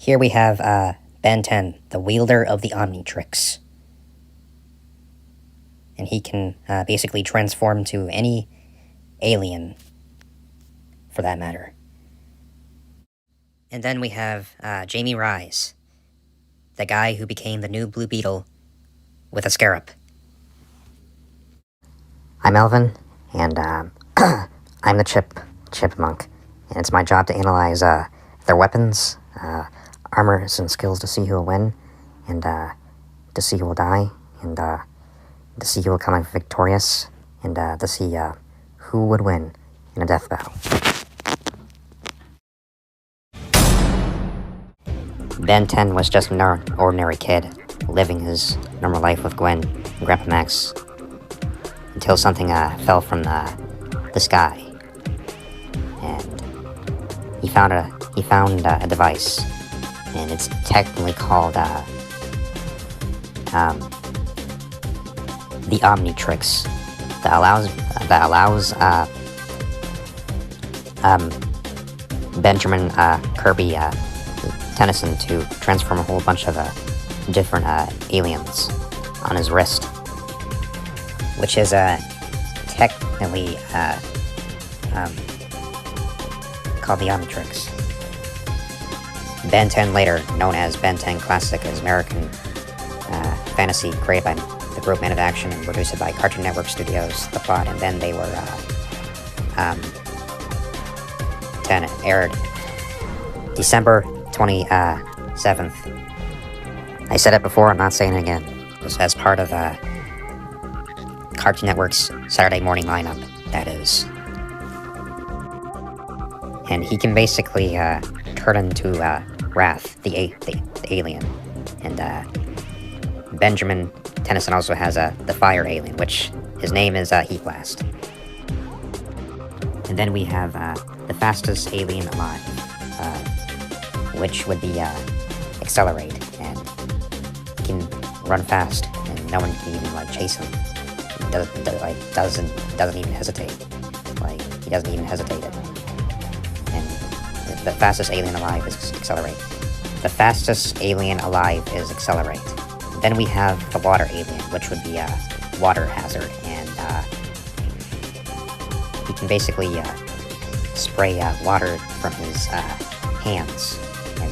Here we have Ben 10, the wielder of the Omnitrix. And he can basically transform to any alien, for that matter. And then we have Jamie Rise, the guy who became the new Blue Beetle with a scarab. I'm Elvin, and I'm the chipmunk, and it's my job to analyze their weapons, armors, and skills to see who will win, and to see who will die, and to see who will come out victorious, and to see who would win in a death battle. Ben 10 was just an ordinary kid, living his normal life with Gwen and Grandpa Max, until something fell from the sky, and he found a device, and it's technically called the Omnitrix, that allows Benjamin Kirby Tennyson to transform a whole bunch of different aliens on his wrist, which is technically called the Omnitrix. Ben 10, later known as Ben 10 Classic, is American fantasy created by the group Man of Action and produced by Cartoon Network Studios, the plot, and then they were 10 aired December 27th. I said it before, I'm not saying it again. It was as part of Cartoon Network's Saturday morning lineup, that is. And he can basically turn into Wrath, the alien. And Benjamin Tennyson also has the fire alien, which his name is Heat Blast. And then we have the fastest alien alive, which would be Accelerate, and he can run fast, and no one can even chase him. He doesn't even hesitate. He doesn't even hesitate it. And the fastest alien alive is Accelerate. The fastest alien alive is Accelerate. Then we have the water alien, which would be Water Hazard, and he can basically spray water from his hands, and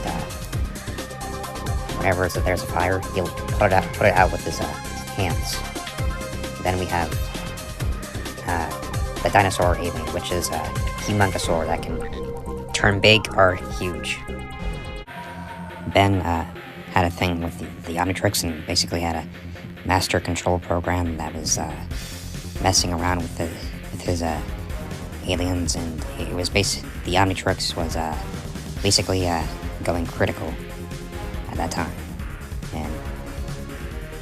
whenever there's a fire, he'll put it out with his hands. Then we have the dinosaur alien, which is a Humongousaur that can turn big or huge. Ben had a thing with the Omnitrix, and basically had a master control program that was messing around with his aliens, and it was the Omnitrix was basically going critical at that time, and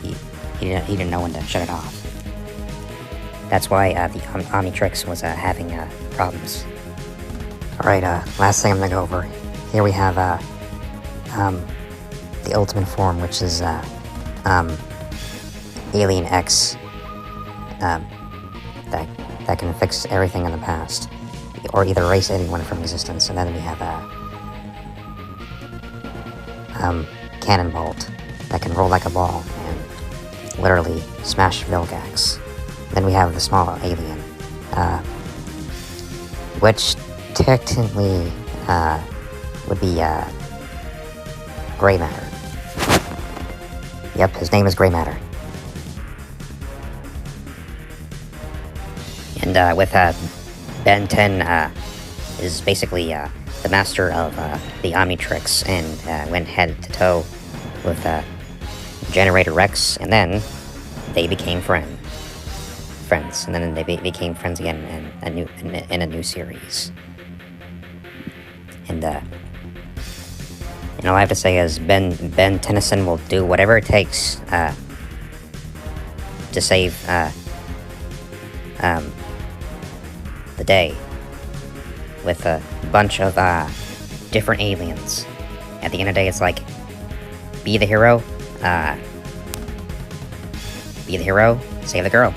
he didn't know when to shut it off. That's why the Omnitrix was having problems. Alright, last thing I'm gonna go over. Here we have the ultimate form, which is Alien X, that can fix everything in the past, or either erase anyone from existence. And then we have Cannon Bolt, that can roll like a ball and literally smash Vilgax. Then we have the small alien, which technically would be Gray Matter. Yep, his name is Gray Matter. And with Ben 10 is basically the master of the Omnitrix, and went head to toe with Generator Rex, and then they became friends, and then they became friends again in a new series. And all I have to say is Ben Tennyson will do whatever it takes to save the day with a bunch of different aliens. At the end of the day, it's like, be the hero, save the girl.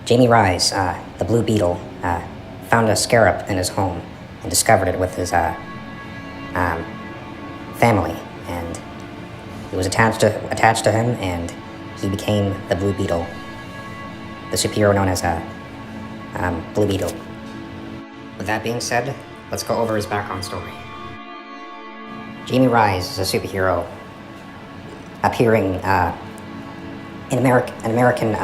Jamie Rise, the Blue Beetle, found a scarab in his home and discovered it with his family, and he was attached to him, and he became the Blue Beetle, the superhero known as Blue Beetle. With that being said, let's go over his background story. Jamie Rise is a superhero appearing in American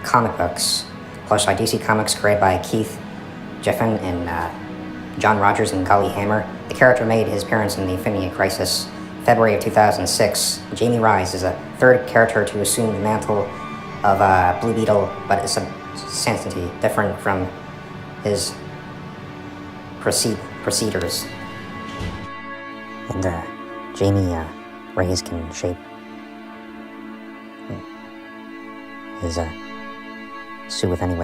comic books, published by DC Comics, created by Keith Giffen and John Rogers and Golly Hammer. The character made his appearance in the Infinity Crisis, February of 2006. Jamie Rise is a third character to assume the mantle of Blue Beetle, but is substantially different from his preceders. And Jamie Rise can shape his suit with any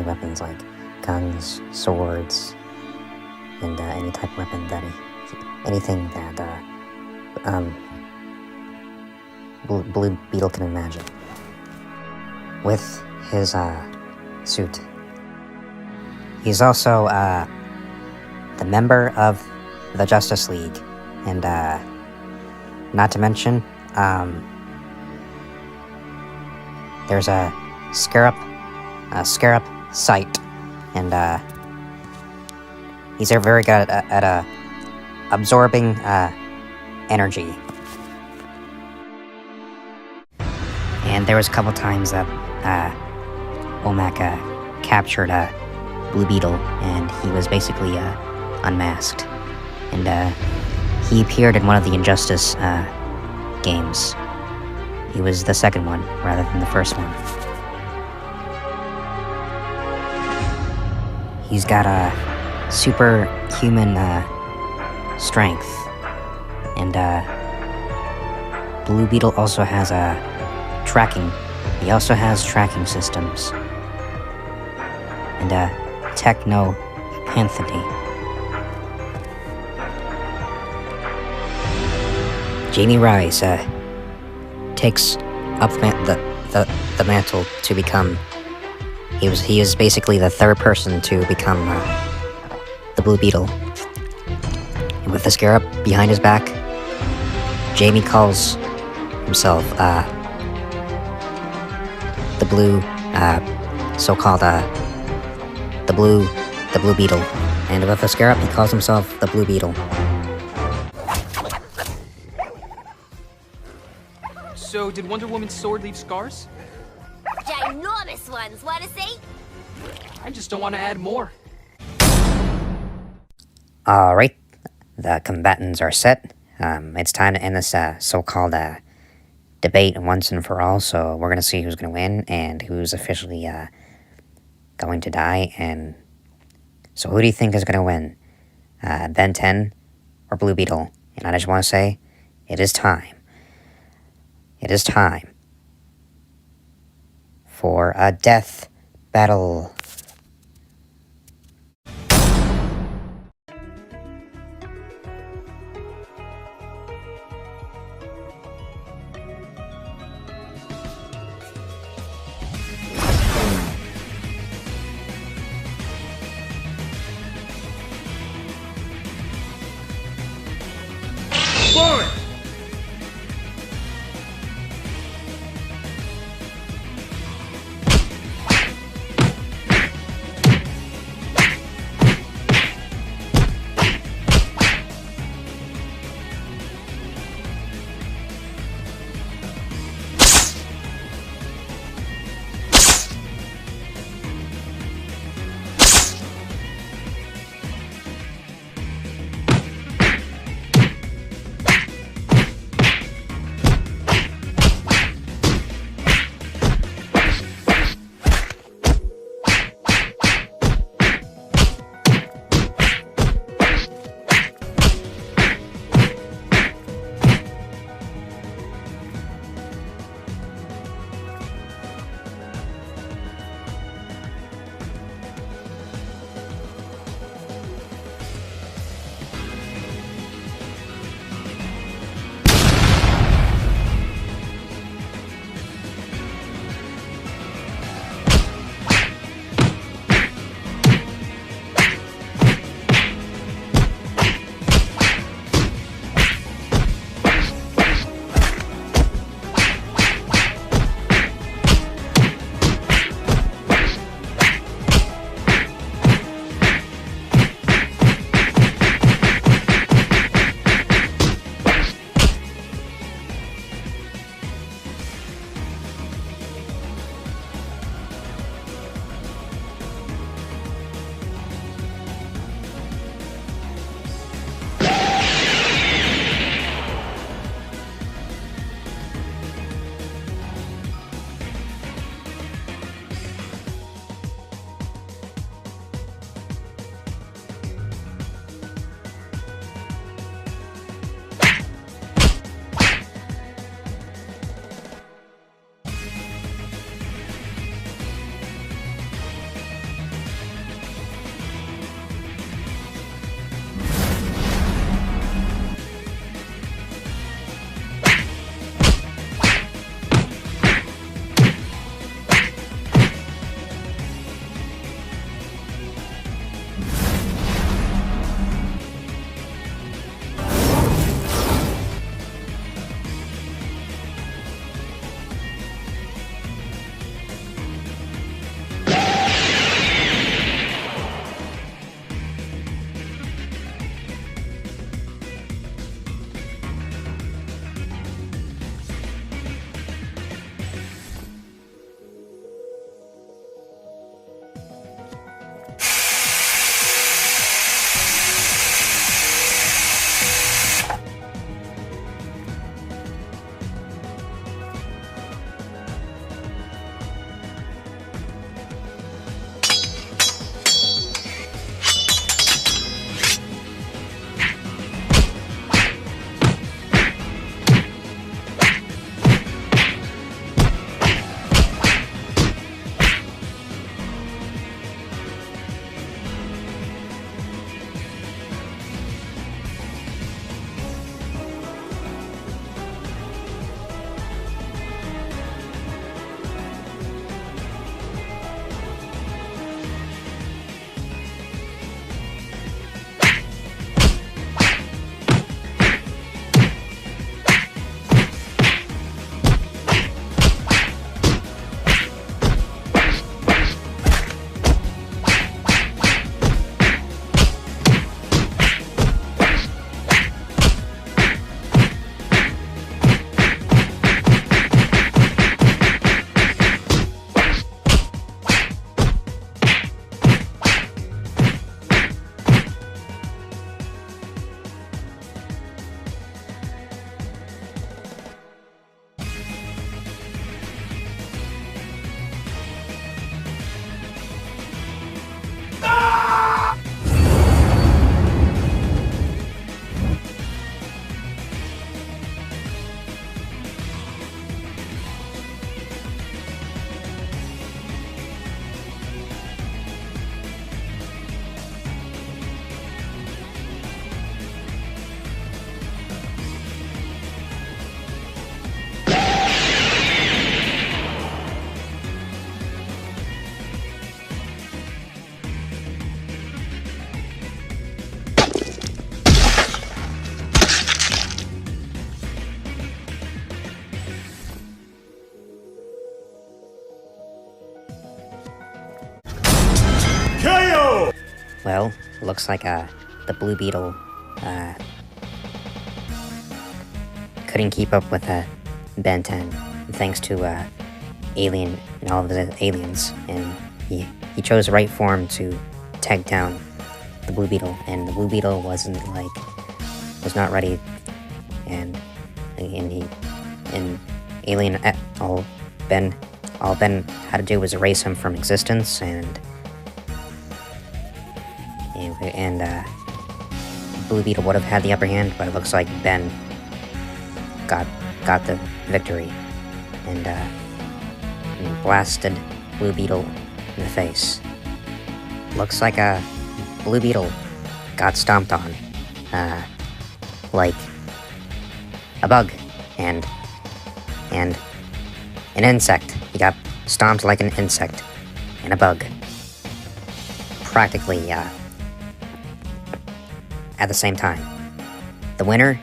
weapons like guns, swords, and any type of weapon that anything that Blue Beetle can imagine. With his suit, he's also the member of the Justice League, and not to mention, there's a scarab sight, and he's very good at absorbing energy. And there was a couple times that Womack captured Blue Beetle, and he was basically unmasked. And he appeared in one of the Injustice games. He was the second one, rather than the first one. He's got a superhuman strength, and Blue Beetle also has tracking. He also has tracking systems and technopathy. Jamie Rise takes up the mantle to become. He is basically the third person to become the Blue Beetle. And with the scarab behind his back, Jamie calls himself the Blue, so-called the Blue Beetle. And with the scarab, he calls himself the Blue Beetle. So, did Wonder Woman's sword leave scars? Ginormous ones, wanna see? I just don't want to add more. Alright, the combatants are set. It's time to end this so-called debate once and for all, so we're gonna see who's gonna win and who's officially going to die. And so who do you think is gonna win? Ben 10 or Blue Beetle? And I just want to say, it is time. It is time for a death battle. Forward! Well, looks like the blue beetle couldn't keep up with Ben 10, thanks to Alien and all of the aliens, and he chose the right form to take down the blue beetle, and the blue beetle was not ready, and Alien all Ben had to do was erase him from existence, and Blue Beetle would have had the upper hand, but it looks like Ben got the victory, and blasted Blue Beetle in the face. Looks like Blue Beetle got stomped on, like a bug, and an insect. He got stomped like an insect and a bug. Practically, at the same time. The winner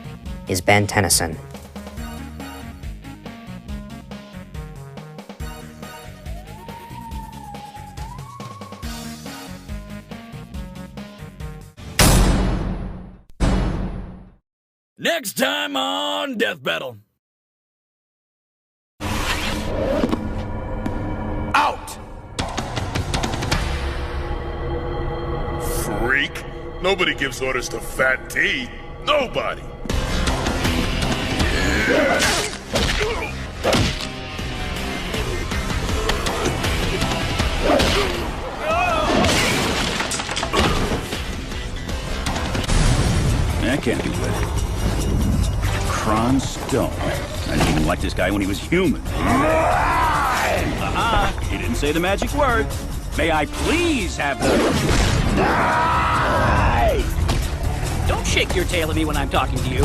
is Ben Tennyson. Next time on Death Battle. Out! Freak. Nobody gives orders to Fat T. Nobody. That can't be good. Kron Stone. I didn't even like this guy when he was human. He didn't say the magic word. May I please have the... Don't shake your tail at me when I'm talking to you.